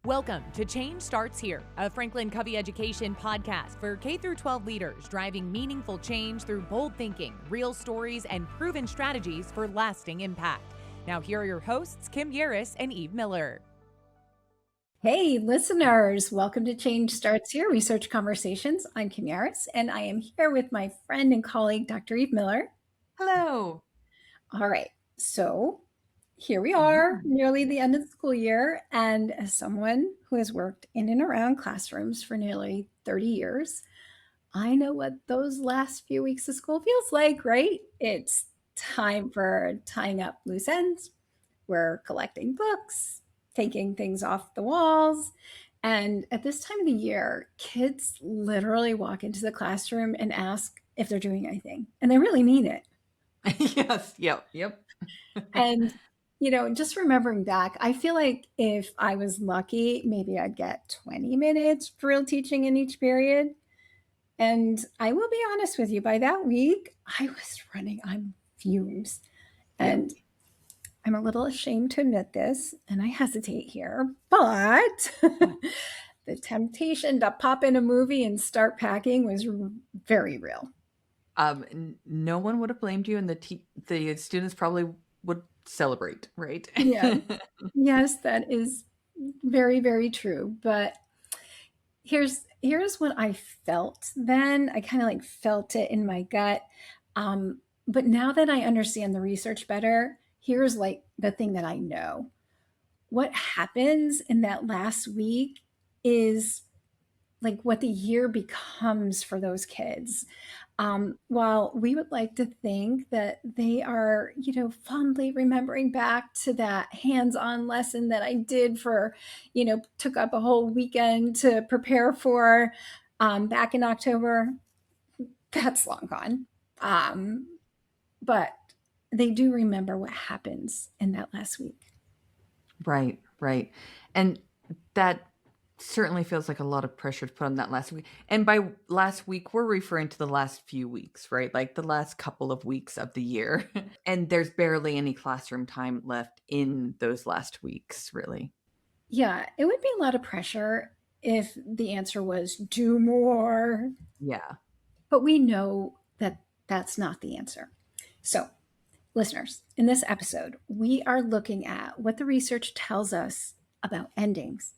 Welcome to Change Starts Here, a Franklin Covey education podcast for K-12 leaders driving meaningful change through bold thinking, real stories, and proven strategies for lasting impact. Now here are your hosts, Kim Yaris and Eve Miller. Hey, listeners, welcome to Change Starts Here, Research Conversations. I'm Kim Yaris, and I am here with my friend and colleague, Dr. Eve Miller. Hello. All right, so here we are, nearly the end of the school year, and as someone who has worked in and around classrooms for nearly 30 years, I know what those last few weeks of school feels like, right? It's time for tying up loose ends. We're collecting books, taking things off the walls. And at this time of the year, kids literally walk into the classroom and ask if they're doing anything. And they really mean it. Yes. Yep. And, just remembering back, I feel like if I was lucky, maybe I'd get 20 minutes for real teaching in each period. And I will be honest with you, by that week, I was running on fumes. And I'm a little ashamed to admit this, and I hesitate here, but the temptation to pop in a movie and start packing was very real. No one would have blamed you, and the students probably would celebrate, right? Yeah. Yes, that is very, very true. But here's what I felt then. I kind of felt it in my gut. But now that I understand the research better, here's the thing that I know. What happens in that last week is what the year becomes for those kids. While we would like to think that they are, fondly remembering back to that hands-on lesson that I did took up a whole weekend to prepare for back in October, that's long gone. But they do remember what happens in that last week. Right. And that certainly feels like a lot of pressure to put on that last week. And by last week, we're referring to the last few weeks, right? Like the last couple of weeks of the year. And there's barely any classroom time left in those last weeks, really. Yeah, it would be a lot of pressure if the answer was do more. Yeah. But we know that that's not the answer. So, listeners, in this episode, we are looking at what the research tells us about endings,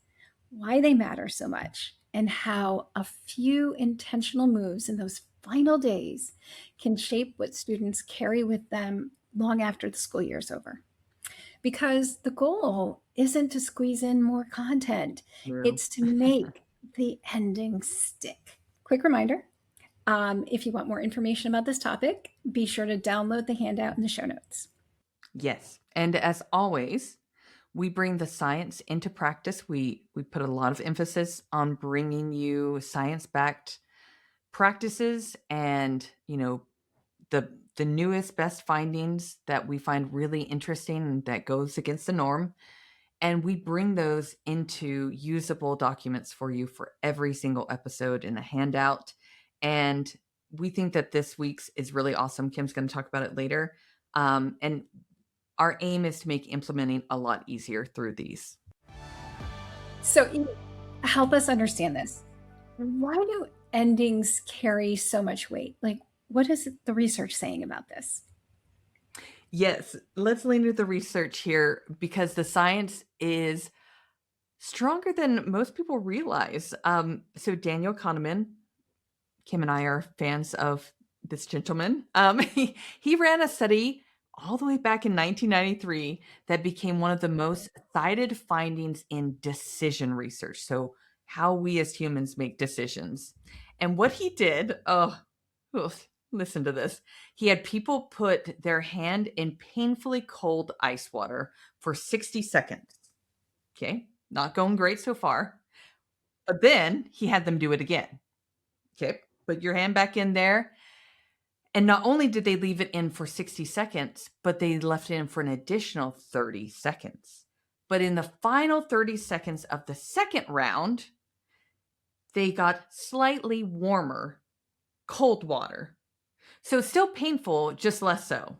why they matter so much, and how a few intentional moves in those final days can shape what students carry with them long after the school year is over. Because the goal isn't to squeeze in more content, it's to make the ending stick. Quick reminder, if you want more information about this topic, be sure to download the handout in the show notes. Yes. And as always, we bring the science into practice. We put a lot of emphasis on bringing you science-backed practices and, the newest, best findings that we find really interesting and that goes against the norm. And we bring those into usable documents for you for every single episode in a handout. And we think that this week's is really awesome. Kim's going to talk about it later. And our aim is to make implementing a lot easier through these. So help us understand this. Why do endings carry so much weight? What is the research saying about this? Yes, let's lean into the research here because the science is stronger than most people realize. So Daniel Kahneman, Kim and I are fans of this gentleman. He ran a study all the way back in 1993 that became one of the most cited findings in decision research. So how we as humans make decisions. And what he did, listen to this. He had people put their hand in painfully cold ice water for 60 seconds. Okay, not going great so far. But then he had them do it again. Okay, put your hand back in there. And not only did they leave it in for 60 seconds, but they left it in for an additional 30 seconds. But in the final 30 seconds of the second round, they got slightly warmer cold water. So still painful, just less so.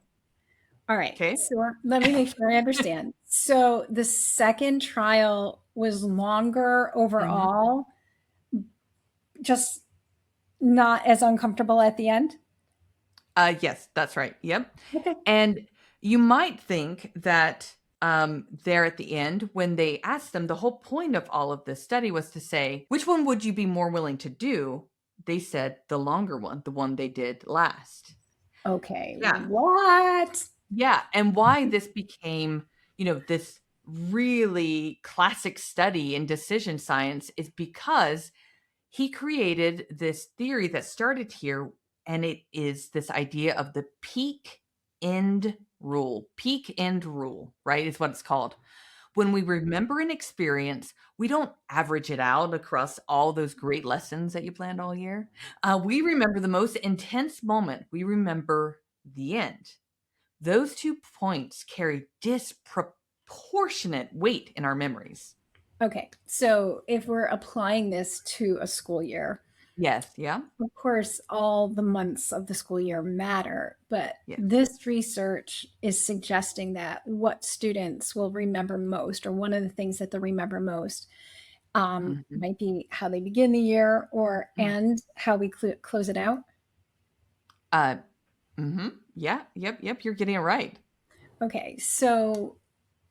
All right. Okay. So let me make sure I understand. So the second trial was longer Mhm. overall, just not as uncomfortable at the end? Yes, that's right. Yep. Okay. And you might think that there at the end, when they asked them, the whole point of all of this study was to say, which one would you be more willing to do? They said the longer one, the one they did last. Okay. Yeah. What? Yeah. And why this became, this really classic study in decision science is because he created this theory that started here, and it is this idea of the peak end rule. Peak end rule, right? Is what it's called. When we remember an experience, we don't average it out across all those great lessons that you planned all year. We remember the most intense moment. We remember the end. Those 2 points carry disproportionate weight in our memories. Okay. So if we're applying this to a school year, Yes. Yeah. of course, all the months of the school year matter, but Yes. this research is suggesting that what students will remember most, or one of the things that they'll remember most, Mhm. might be how they begin the year or and how we close it out. Uh, Yeah, yep, you're getting it right. Okay, so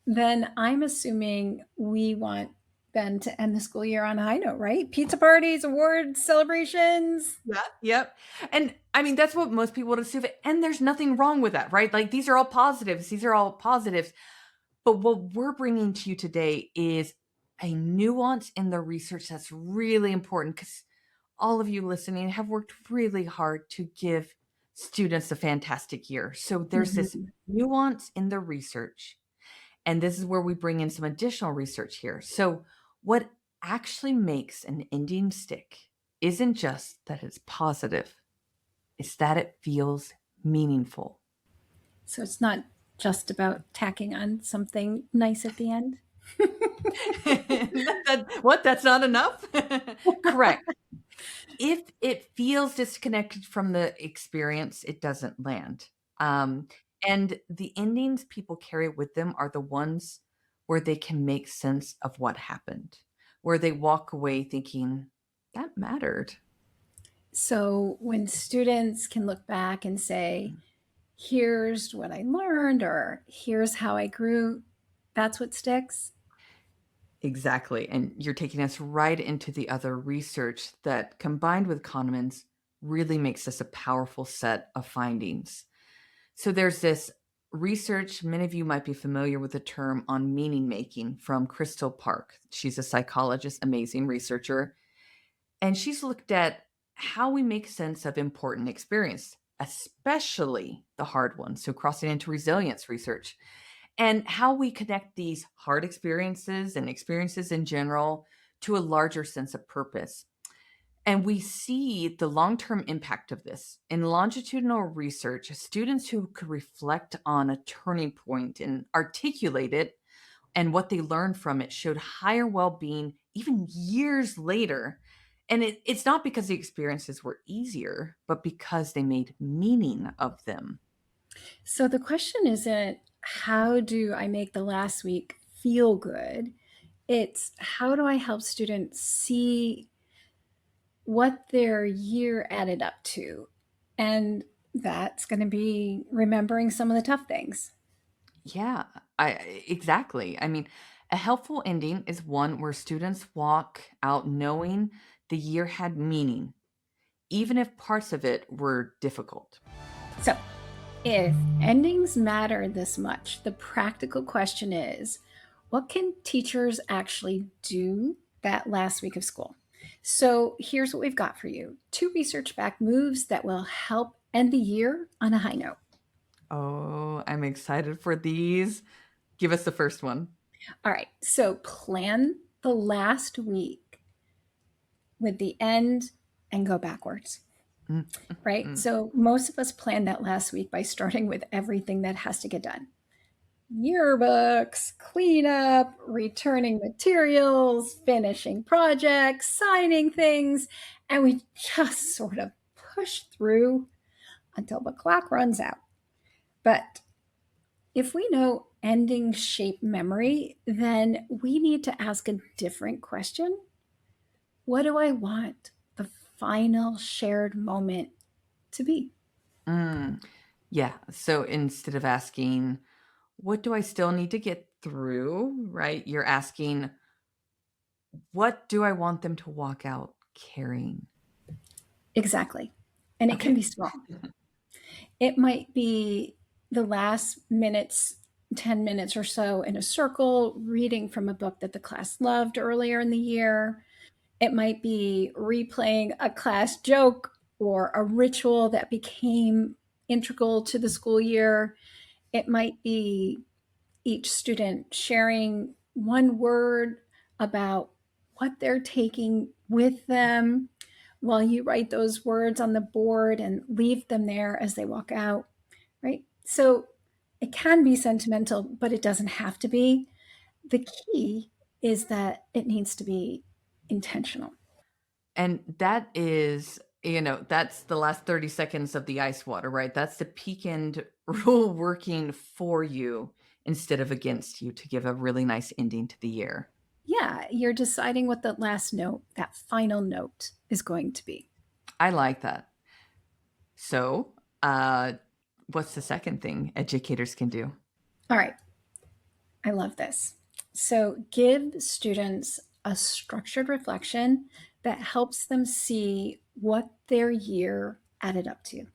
then I'm assuming we want Ben to end the school year on a high note, right? Pizza parties, awards, celebrations. Yeah, yep. And I mean, that's what most people would assume. And there's nothing wrong with that, right? Like these are all positives. These are all positives. But what we're bringing to you today is a nuance in the research that's really important because all of you listening have worked really hard to give students a fantastic year. So there's this Mhm. nuance in the research. And this is where we bring in some additional research here. So, what actually makes an ending stick isn't just that it's positive, it's that it feels meaningful. So it's not just about tacking on something nice at the end. What? That's not enough? Correct. If it feels disconnected from the experience, it doesn't land. Um, and the endings people carry with them are the ones where they can make sense of what happened, where they walk away thinking, that mattered. So when students can look back and say, here's what I learned, or here's how I grew, that's what sticks. Exactly. And you're taking us right into the other research that, combined with Kahneman's, really makes this a powerful set of findings. So there's this research, many of you might be familiar with the term on meaning making from Crystal Park. She's a psychologist, amazing researcher, and she's looked at how we make sense of important experience, especially the hard ones. So crossing into resilience research and how we connect these hard experiences and experiences in general to a larger sense of purpose. And we see the long term impact of this. In longitudinal research, students who could reflect on a turning point and articulate it and what they learned from it showed higher well being even years later. And it's not because the experiences were easier, but because they made meaning of them. So the question isn't, how do I make the last week feel good? It's, how do I help students see what their year added up to? And that's going to be remembering some of the tough things. Yeah, exactly. I mean, a helpful ending is one where students walk out knowing the year had meaning, even if parts of it were difficult. So, if endings matter this much, the practical question is, what can teachers actually do that last week of school? So, here's what we've got for you: two research backed moves that will help end the year on a high note. Oh, I'm excited for these. Give us the first one. All right, so plan the last week with the end and go backwards. Mm, Right? mm, So, most of us plan that last week by starting with everything that has to get done: yearbooks, cleanup, returning materials, finishing projects, signing things, and we just sort of push through until the clock runs out. But if we know ending shape memory, then we need to ask a different question. What do I want the final shared moment to be? Mm, yeah. So instead of asking, what do I still need to get through? Right? You're asking, what do I want them to walk out carrying? Exactly. And it can Okay. be small. It might be the last minutes, 10 minutes or so in a circle, reading from a book that the class loved earlier in the year. It might be replaying a class joke or a ritual that became integral to the school year. It might be each student sharing one word about what they're taking with them while you write those words on the board and leave them there as they walk out, right? So it can be sentimental, but it doesn't have to be. The key is that it needs to be intentional. And that is, that's the last 30 seconds of the ice water, right? That's the peak end rule working for you instead of against you to give a really nice ending to the year. Yeah, you're deciding what the last note, that final note, is going to be. I like that. So, what's the second thing educators can do? All right, I love this. So give students a structured reflection that helps them see what their year added up to.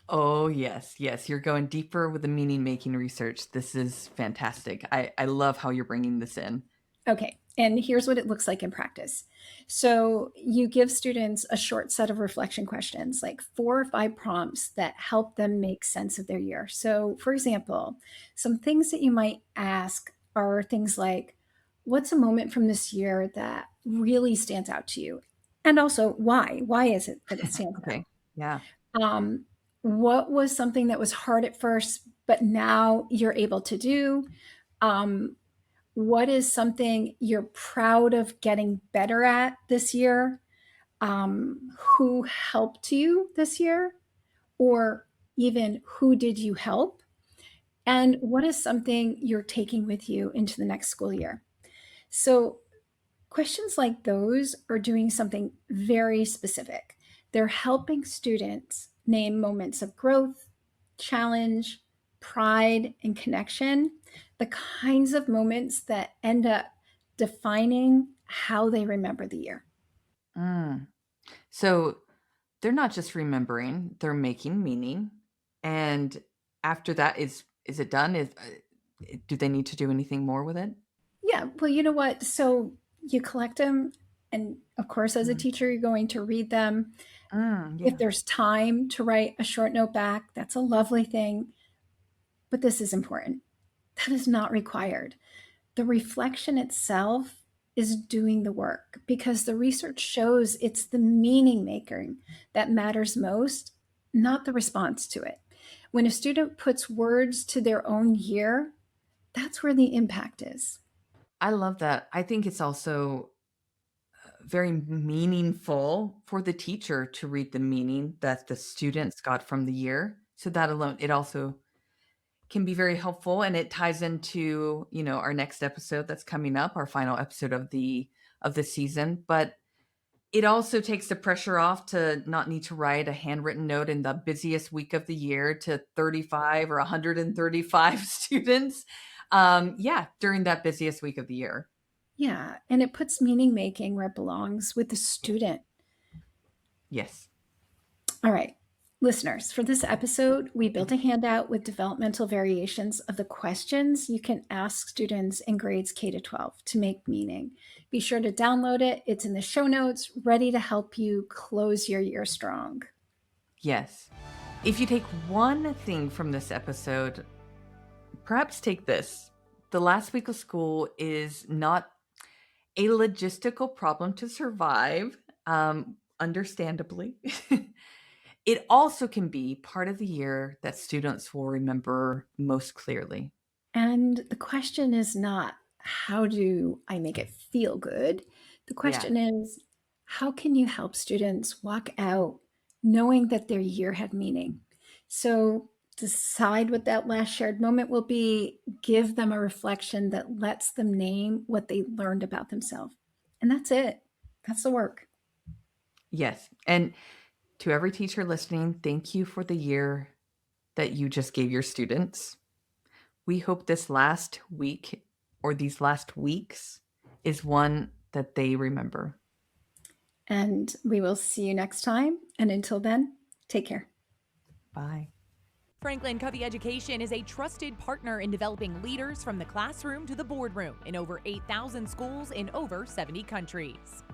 Oh, yes, yes. You're going deeper with the meaning making research. This is fantastic. I love how you're bringing this in. Okay, and here's what it looks like in practice. So you give students a short set of reflection questions, like 4 or 5 prompts that help them make sense of their year. So, for example, some things that you might ask are things like, what's a moment from this year that really stands out to you? And also, why? Why is it that it stands out? Okay. Yeah. Um, what was something that was hard at first, but now you're able to do? Um, what is something you're proud of getting better at this year? Who helped you this year? Or even who did you help? And what is something you're taking with you into the next school year? So, questions like those are doing something very specific. They're helping students name moments of growth, challenge, pride, and connection, the kinds of moments that end up defining how they remember the year. Mm. So they're not just remembering, they're making meaning. And after that, is it done? Do they need to do anything more with it? Yeah, well, you know what? So you collect them, and of course, as a Mm. teacher, you're going to read them. If Yeah. there's time to write a short note back, that's a lovely thing. But this is important. That is not required. The reflection itself is doing the work because the research shows it's the meaning making that matters most, not the response to it. When a student puts words to their own year, that's where the impact is. I love that. I think it's also very meaningful for the teacher to read the meaning that the students got from the year. So that alone, it also can be very helpful, and it ties into, our next episode that's coming up, our final episode of the season, but it also takes the pressure off to not need to write a handwritten note in the busiest week of the year to 35 or 135 students. Yeah, during that busiest week of the year. Yeah, and it puts meaning making where it belongs with the student. Yes. All right. Listeners, for this episode, we built a handout with developmental variations of the questions you can ask students in grades K to 12 to make meaning. Be sure to download it. It's in the show notes, ready to help you close your year strong. Yes. If you take one thing from this episode, perhaps take this. The last week of school is not a logistical problem to survive, understandably. It also can be part of the year that students will remember most clearly. And the question is not, how do I make it feel good? The Yeah. question is, how can you help students walk out knowing that their year had meaning? So decide what that last shared moment will be, give them a reflection that lets them name what they learned about themselves. And that's it. That's the work. Yes. And to every teacher listening, thank you for the year that you just gave your students. We hope this last week or these last weeks is one that they remember. And we will see you next time. And until then, take care. Bye. Franklin Covey Education is a trusted partner in developing leaders from the classroom to the boardroom in over 8,000 schools in over 70 countries.